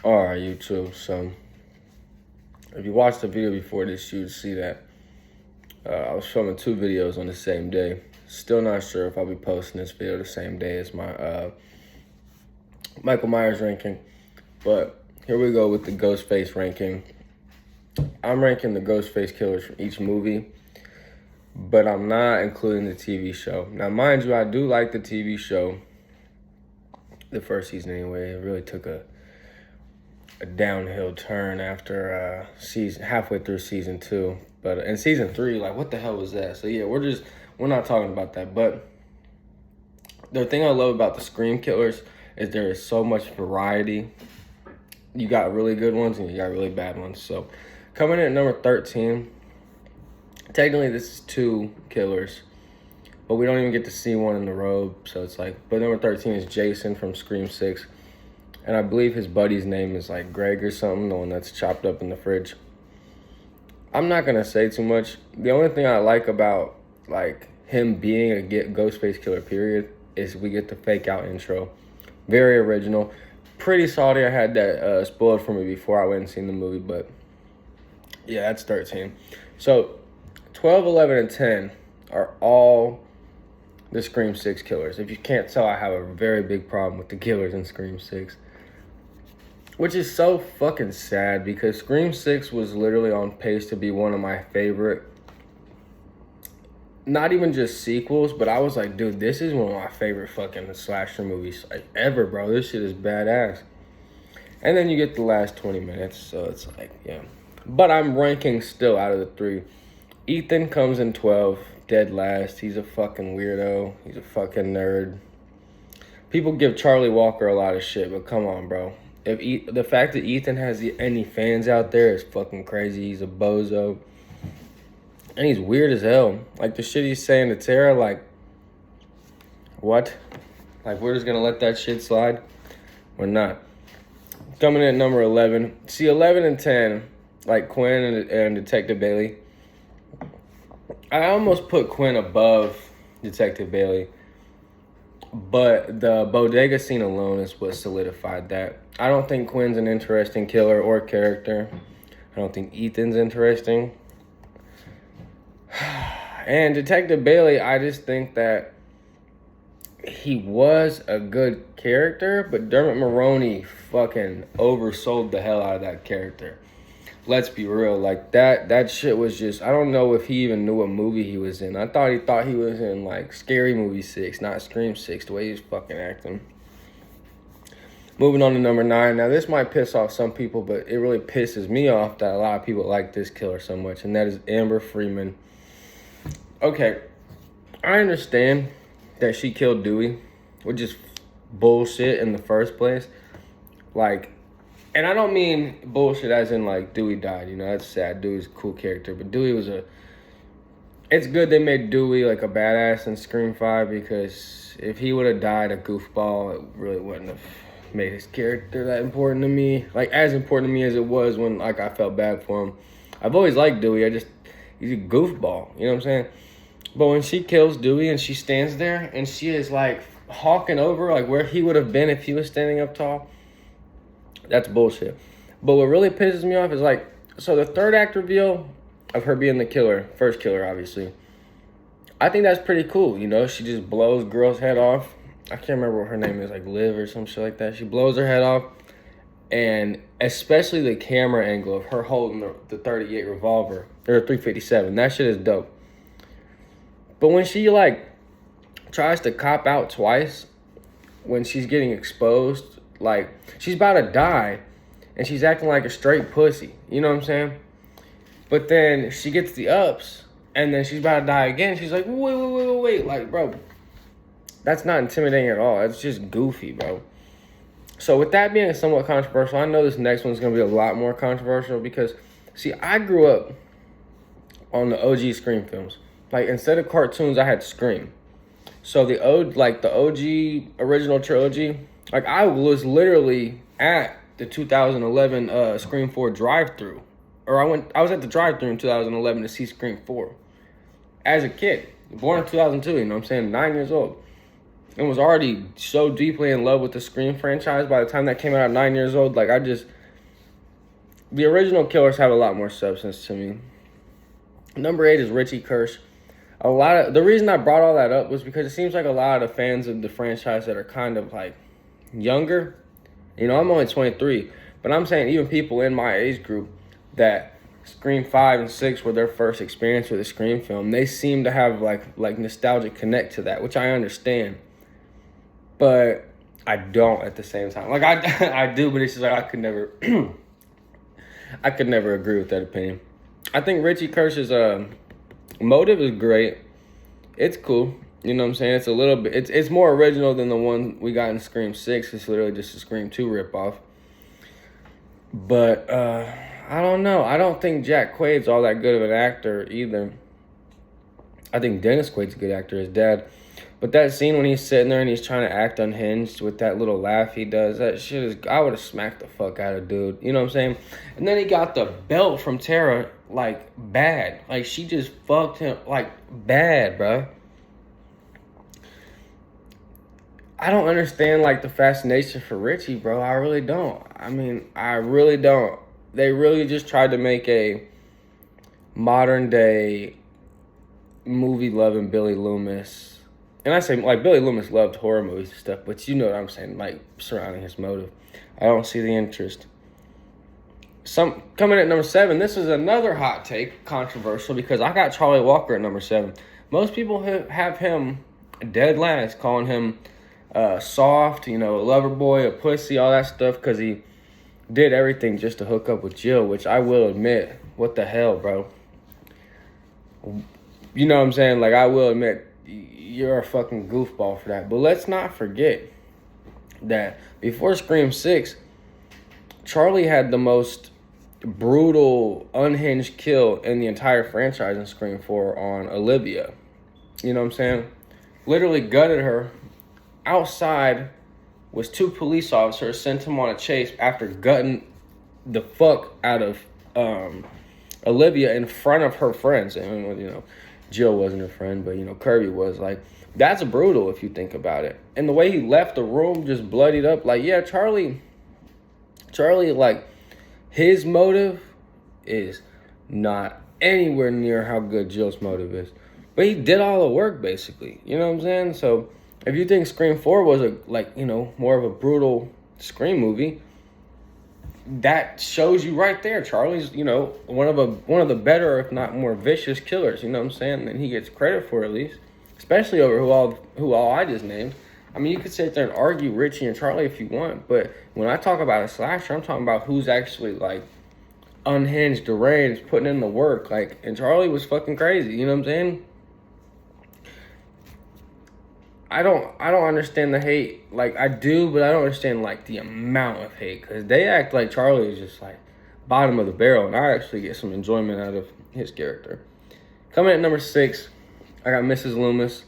Alright, YouTube. So, if you watched the video before this, you'd see that I was filming two videos on the same day. Still not sure if I'll be posting this video the same day as my Michael Myers ranking. But here we go with the Ghostface ranking. I'm ranking the Ghostface killers from each movie, but I'm not including the TV show. Now, mind you, I do like the TV show. The first season anyway. It really took a downhill turn after halfway through season 2. But in season 3, like, what the hell was that? So yeah, we're not talking about that. But the thing I love about the Scream killers is there is so much variety. You got really good ones and you got really bad ones. So coming in at number 13, technically this is 2 killers, but we don't even get to see one in the robe. So it's like, but number 13 is Jason from Scream 6. And I believe his buddy's name is like Greg or something, the one that's chopped up in the fridge. I'm not going to say too much. The only thing I like about like him being a Ghostface killer period is we get the fake out intro. Very original. Pretty salty. I had that spoiled for me before I went and seen the movie, but yeah, that's 13. So 12, 11, and 10 are all the Scream 6 killers. If you can't tell, I have a very big problem with the killers in Scream 6. Which is so fucking sad because Scream 6 was literally on pace to be one of my favorite, not even just sequels, but I was like, dude, this is one of my favorite fucking slasher movies like ever, bro. This shit is badass. And then you get the last 20 minutes, so it's like, yeah. But I'm ranking still out of the 3. Ethan comes in 12, dead last. He's a fucking weirdo. He's a fucking nerd. People give Charlie Walker a lot of shit, but come on, bro. The fact that Ethan has any fans out there is fucking crazy. He's a bozo. And he's weird as hell. Like, the shit he's saying to Tara, like, what? Like, we're just gonna let that shit slide? Or not? Coming in at number 11. See, 11 and 10, like Quinn and Detective Bailey. I almost put Quinn above Detective Bailey. But the bodega scene alone is what solidified that. I don't think Quinn's an interesting killer or character. I don't think Ethan's interesting. And Detective Bailey, I just think that he was a good character, but Dermot Mulroney fucking oversold the hell out of that character. Let's be real, like that shit was just, I don't know if he even knew what movie he was in. I thought he was in like Scary Movie 6, not Scream 6, the way he was fucking acting. Moving on to number 9. Now this might piss off some people, but it really pisses me off that a lot of people like this killer so much, and that is Amber Freeman. Okay, I understand that she killed Dewey, which is bullshit in the first place. Like, and I don't mean bullshit as in, like, Dewey died. You know, that's sad. Dewey's a cool character. But Dewey was it's good they made Dewey, like, a badass in Scream 5. Because if he would have died a goofball, it really wouldn't have made his character that important to me. Like, as important to me as it was when, like, I felt bad for him. I've always liked Dewey. He's a goofball. You know what I'm saying? But when she kills Dewey and she stands there and she is, like, hawking over, like, where he would have been if he was standing up tall. That's bullshit. But what really pisses me off is, like, so the third act reveal of her being the killer, first killer, obviously, I think that's pretty cool, you know? She just blows girl's head off. I can't remember what her name is, like Liv or some shit like that. She blows her head off, and especially the camera angle of her holding the 38 revolver, or 357, that shit is dope. But when she, like, tries to cop out twice, when she's getting exposed, like, she's about to die, and she's acting like a straight pussy. You know what I'm saying? But then she gets the ups, and then she's about to die again. She's like, wait. Like, bro, that's not intimidating at all. It's just goofy, bro. So with that being somewhat controversial, I know this next one's going to be a lot more controversial because, see, I grew up on the OG Scream films. Like, instead of cartoons, I had Scream. So the OG original trilogy, like, I was literally at the 2011 Scream 4 drive-thru. Or I was at the drive-thru in 2011 to see Scream 4. As a kid. Born in 2002, you know what I'm saying? 9 years old. and was already so deeply in love with the Scream franchise by the time that came out at 9 years old. Like, the original killers have a lot more substance to me. Number 8 is Richie Kirsch. The reason I brought all that up was because it seems like a lot of the fans of the franchise that are kind of like younger. You know, I'm only 23, but I'm saying even people in my age group that Scream 5 and 6 were their first experience with a Scream film, they seem to have like nostalgic connect to that, which I understand. But I don't at the same time. Like I do, but it's just like I could never I could never agree with that opinion. I think Richie Kirsch's motive is great. It's cool. You know what I'm saying? It's a little bit it's more original than the one we got in Scream 6. It's literally just a Scream 2 ripoff. But I don't know. I don't think Jack Quaid's all that good of an actor either. I think Dennis Quaid's a good actor, his dad. But that scene when he's sitting there and he's trying to act unhinged with that little laugh he does, that shit is... I would have smacked the fuck out of dude. You know what I'm saying? And then he got the belt from Tara, like, bad. Like, she just fucked him, like, bad, bro. I don't understand, like, the fascination for Richie, bro. I really don't. I mean, I really don't. They really just tried to make a modern-day movie-loving Billy Loomis. And I say, like, Billy Loomis loved horror movies and stuff, but you know what I'm saying, like, surrounding his motive. I don't see the interest. Coming at number 7, this is another hot take, controversial, because I got Charlie Walker at number 7. Most people have him dead last, calling him soft, you know, a lover boy, a pussy, all that stuff, because he did everything just to hook up with Jill, which I will admit, what the hell, bro? You know what I'm saying? Like, I will admit, you're a fucking goofball for that. But let's not forget that before Scream 6, Charlie had the most brutal, unhinged kill in the entire franchise in Scream 4 on Olivia. You know what I'm saying? Literally gutted her. Outside was 2 police officers, sent him on a chase after gutting the fuck out of Olivia in front of her friends. And, you know, Jill wasn't her friend, but, you know, Kirby was. Like, that's brutal if you think about it. And the way he left the room just bloodied up. Like, yeah, Charlie, like, his motive is not anywhere near how good Jill's motive is. But he did all the work, basically. You know what I'm saying? So, if you think Scream 4 was, more of a brutal Scream movie, that shows you right there. Charlie's, you know, one of the better, if not more vicious killers. You know what I'm saying? And he gets credit for, at least, especially over who all I just named. I mean, you could sit there and argue Richie and Charlie if you want, but when I talk about a slasher, I'm talking about who's actually like unhinged, deranged, putting in the work. Like, and Charlie was fucking crazy. You know what I'm saying? I don't understand the hate. Like, I do, but I don't understand, like, the amount of hate. Because they act like Charlie is just, like, bottom of the barrel. And I actually get some enjoyment out of his character. Coming at number 6, I got Mrs. Loomis.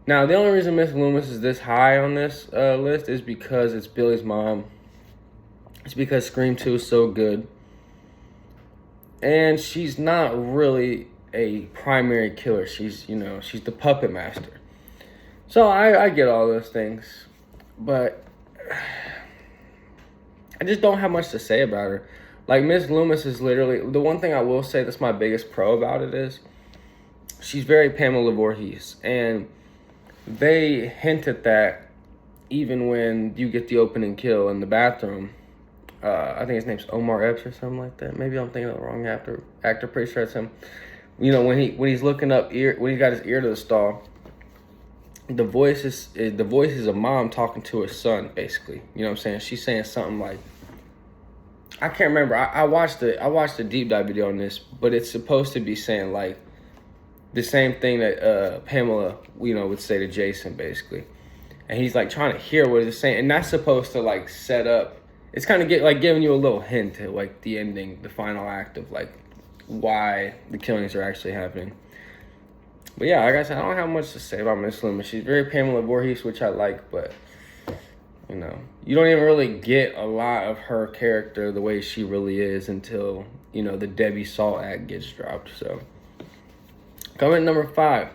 Now, the only reason Mrs. Loomis is this high on this list is because it's Billy's mom. It's because Scream 2 is so good. And she's not really a primary killer. She's, you know, she's the puppet master. So I get all those things, but I just don't have much to say about her. Like, Miss Loomis is literally, the one thing I will say that's my biggest pro about it is she's very Pamela Voorhees, and they hint at that even when you get the opening kill in the bathroom. I think his name's Omar Epps or something like that. Maybe I'm thinking of the wrong actor. Pretty sure it's him. You know, when he's looking up when he got his ear to the stall. The voice is a mom talking to her son, basically. You know what I'm saying? She's saying something like, I can't remember. I watched a deep dive video on this, but it's supposed to be saying like the same thing that Pamela, you know, would say to Jason, basically. And he's like trying to hear what it's saying, and that's supposed to like set up. It's kind of giving you a little hint at like the ending, the final act of like why the killings are actually happening. But yeah, like I said, I don't have much to say about Miss Loomis. She's very Pamela Voorhees, which I like, but, you know, you don't even really get a lot of her character the way she really is until, you know, the Debbie Salt act gets dropped. So, coming at number 5,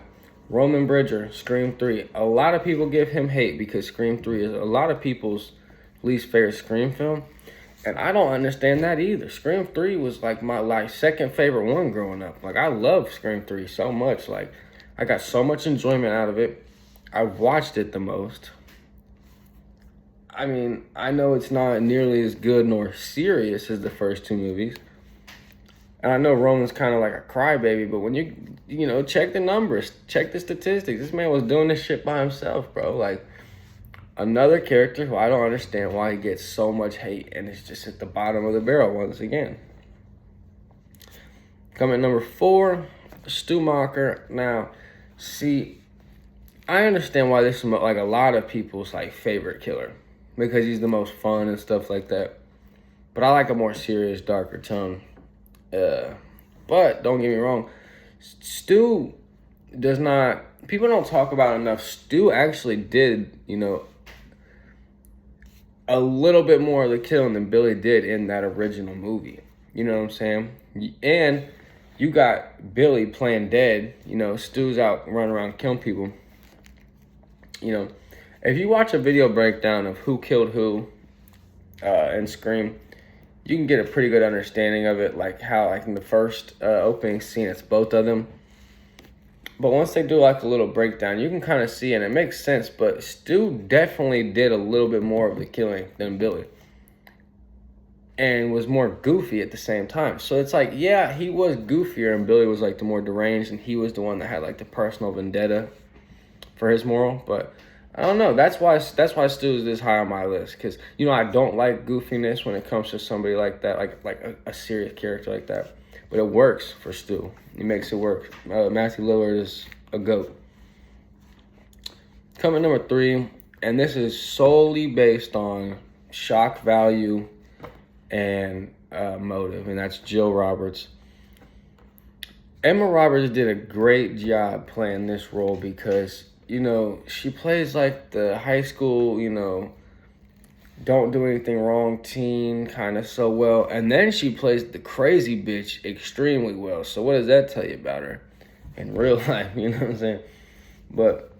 Roman Bridger, Scream 3. A lot of people give him hate because Scream 3 is a lot of people's least favorite Scream film. And I don't understand that either. Scream 3 was like my second favorite one growing up. Like I love Scream 3 so much. Like I got so much enjoyment out of it. I watched it the most. I mean, I know it's not nearly as good nor serious as the first two movies. And I know Roman's kind of like a crybaby, but when you check the numbers, check the statistics. This man was doing this shit by himself, bro. Like, another character who I don't understand why he gets so much hate, and it's just at the bottom of the barrel once again. Coming at number 4, Stu Macher. Now, see, I understand why this is like a lot of people's like favorite killer, because he's the most fun and stuff like that. But I like a more serious, darker tone. But don't get me wrong, Stu does not. People don't talk about enough. Stu actually did, a little bit more of the killing than Billy did in that original movie. You know what I'm saying? And you got Billy playing dead. Stu's out running around killing people. If you watch a video breakdown of who killed who in Scream, you can get a pretty good understanding of it, like how, like in the first opening scene, it's both of them. But once they do like a little breakdown, you can kind of see, and it makes sense, but Stu definitely did a little bit more of the killing than Billy. And was more goofy at the same time. So it's like, yeah, he was goofier, and Billy was like the more deranged, and he was the one that had like the personal vendetta for his moral. But I don't know. That's why Stu is this high on my list, because I don't like goofiness when it comes to somebody like that, like a serious character like that. But it works for Stu. He makes it work. Matthew Lillard is a GOAT. Coming number 3, and this is solely based on shock value and motive, and that's Jill Roberts. Emma Roberts did a great job playing this role because, she plays like the high school, don't do anything wrong teen kind of so well. And then she plays the crazy bitch extremely well. So what does that tell you about her in real life? You know what I'm saying? But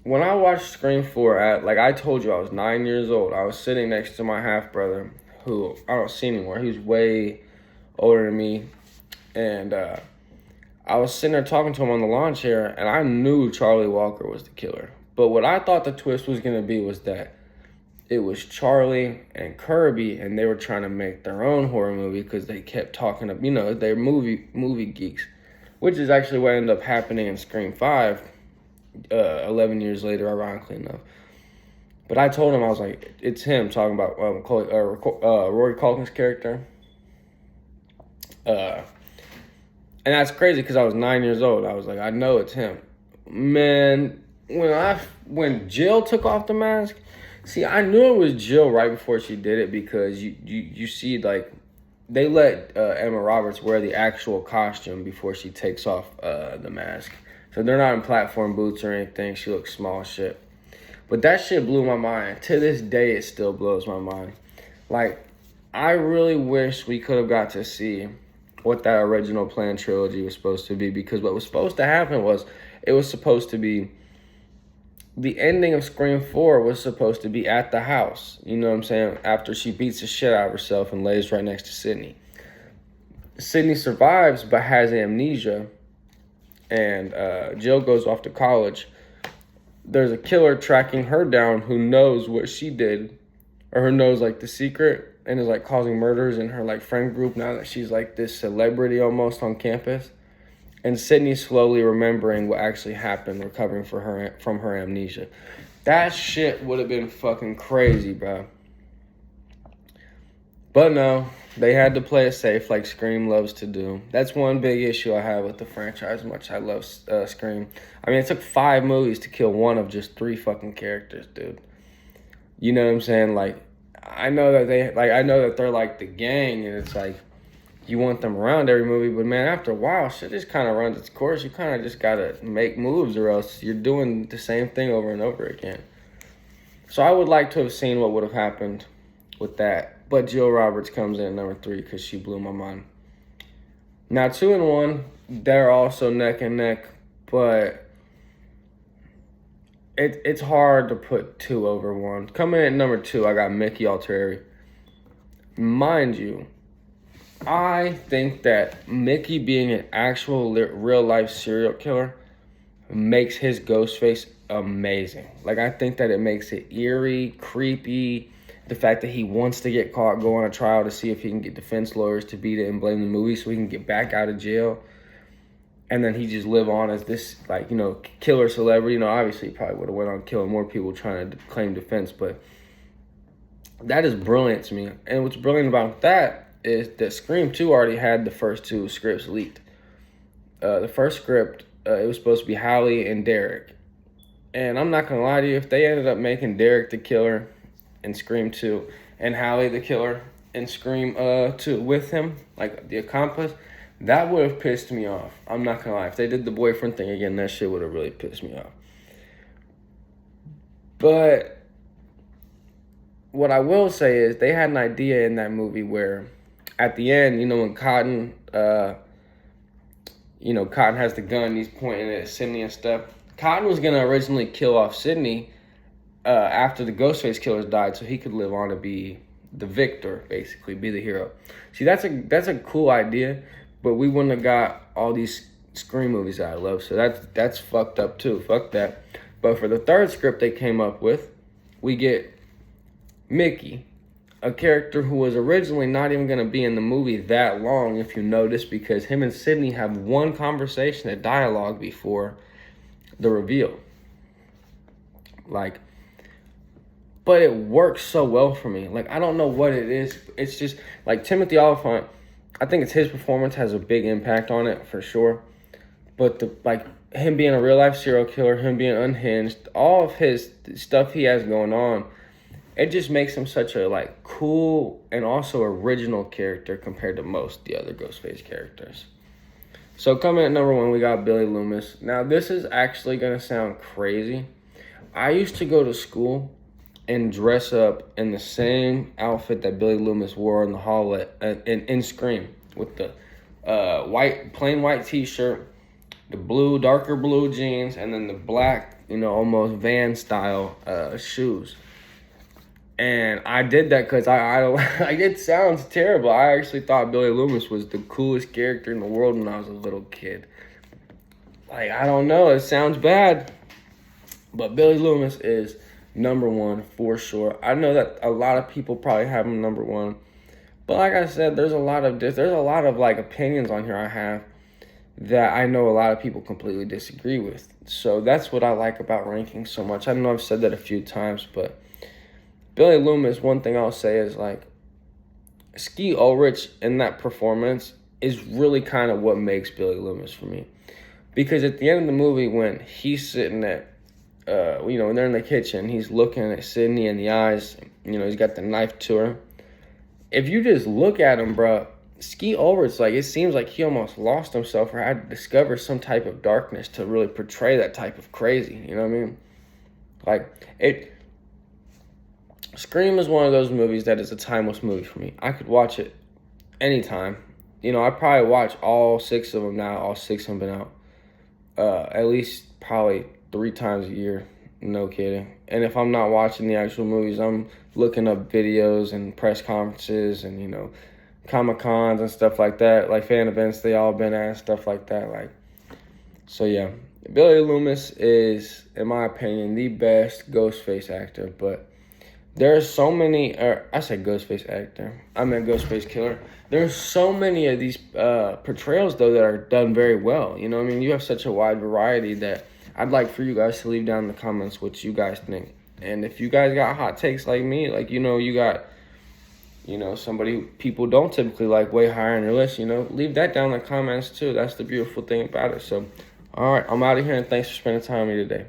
when I watched Scream 4, I told you, I was 9 years old. I was sitting next to my half-brother, who I don't see anymore. He was way older than me. And I was sitting there talking to him on the lawn chair, and I knew Charlie Walker was the killer. But what I thought the twist was going to be was that it was Charlie and Kirby, and they were trying to make their own horror movie because they kept talking of, they're movie geeks, which is actually what ended up happening in Scream 5, 11 years later, ironically enough. But I told him, I was like, it's him, talking about Rory Culkin's character. And that's crazy because I was 9 years old. I was like, I know it's him. Man, when Jill took off the mask, see, I knew it was Jill right before she did it, because you see, like, they let Emma Roberts wear the actual costume before she takes off the mask. So they're not in platform boots or anything. She looks small as shit. But that shit blew my mind. To this day, it still blows my mind. Like, I really wish we could have got to see what that original planned trilogy was supposed to be, because what was supposed to happen was, it was supposed to be, the ending of Scream 4 was supposed to be at the house, you know what I'm saying, after she beats the shit out of herself and lays right next to Sydney. Sydney survives but has amnesia, and Jill goes off to college. There's a killer tracking her down who knows what she did, or who knows like the secret, and is like causing murders in her like friend group now that she's like this celebrity almost on campus. And Sydney's slowly remembering what actually happened, recovering from her amnesia. That shit would have been fucking crazy, bro. But no, they had to play it safe like Scream loves to do. That's one big issue I have with the franchise, much I love Scream. I mean, it took 5 movies to kill one of just 3 fucking characters, dude. You know what I'm saying? Like, I know that they're like the gang, and it's like, you want them around every movie, but man, after a while, shit just kind of runs its course. You kind of just gotta make moves, or else you're doing the same thing over and over again. So I would like to have seen what would have happened with that. But Jill Roberts comes in at number 3 because she blew my mind. Now 2 and 1, they're also neck and neck, but it's hard to put two over one. Coming in at number two, I got Mickey Altieri. Mind you, I think that Mickey being an actual real life serial killer makes his Ghostface amazing. Like, I think that it makes it eerie, creepy. The fact that he wants to get caught, go on a trial to see if he can get defense lawyers to beat it and blame the movie so he can get back out of jail. And then he just live on as this, like, killer celebrity. Obviously he probably would have went on killing more people trying to claim defense, but that is brilliant to me. And what's brilliant about that is that Scream 2 already had the first two scripts leaked. The first script, it was supposed to be Hallie and Derek. And I'm not going to lie to you, if they ended up making Derek the killer in Scream 2 and Hallie the killer in Scream 2 with him, like the accomplice, that would have pissed me off. I'm not going to lie. If they did the boyfriend thing again, that shit would have really pissed me off. But what I will say is they had an idea in that movie where at the end, when Cotton, Cotton has the gun, he's pointing at Sydney and stuff. Cotton was going to originally kill off Sydney after the Ghostface killers died so he could live on to be the victor, basically, be the hero. See, that's a cool idea, but we wouldn't have got all these Scream movies that I love, so that's fucked up too. Fuck that. But for the third script they came up with, we get Mickey, a character who was originally not even going to be in the movie that long, if you notice, because him and Sydney have one conversation, a dialogue before the reveal. But it works so well for me. I don't know what it is. It's just, Timothy Olyphant, I think it's his performance has a big impact on it, for sure. But him being a real-life serial killer, him being unhinged, all of his stuff he has going on, it just makes him such a cool and also original character compared to most of the other Ghostface characters. So coming at number one, we got Billy Loomis. Now this is actually gonna sound crazy. I used to go to school and dress up in the same outfit that Billy Loomis wore in the hall in Scream, with the plain white t-shirt, the darker blue jeans, and then the black, almost van style shoes. And I did that because it sounds terrible. I actually thought Billy Loomis was the coolest character in the world when I was a little kid. I don't know, it sounds bad, but Billy Loomis is number one for sure. I know that a lot of people probably have him number one, but like I said, there's a lot of opinions on here I have that I know a lot of people completely disagree with. So that's what I like about ranking so much. I know I've said that a few times, but Billy Loomis, one thing I'll say is Skeet Ulrich in that performance is really kind of what makes Billy Loomis for me. Because at the end of the movie, when he's sitting at, when they're in the kitchen, he's looking at Sydney in the eyes, he's got the knife to her. If you just look at him, bro, Skeet Ulrich, it seems like he almost lost himself or had to discover some type of darkness to really portray that type of crazy, you know what I mean? Scream is one of those movies that is a timeless movie for me. I could watch it anytime. I probably watch all 6 of them now. All 6 have been out. At least probably 3 times a year. No kidding. And if I'm not watching the actual movies, I'm looking up videos and press conferences and, Comic-Cons and stuff like that. Fan events they all been at, stuff like that. So yeah. Billy Loomis is, in my opinion, the best Ghostface actor, but there's so many, I said Ghostface actor, I meant Ghostface killer. There's so many of these portrayals, though, that are done very well. You have such a wide variety that I'd like for you guys to leave down in the comments what you guys think. And if you guys got hot takes like me, you got, somebody people don't typically like way higher on your list, leave that down in the comments too. That's the beautiful thing about it. So, all right, I'm out of here, and thanks for spending time with me today.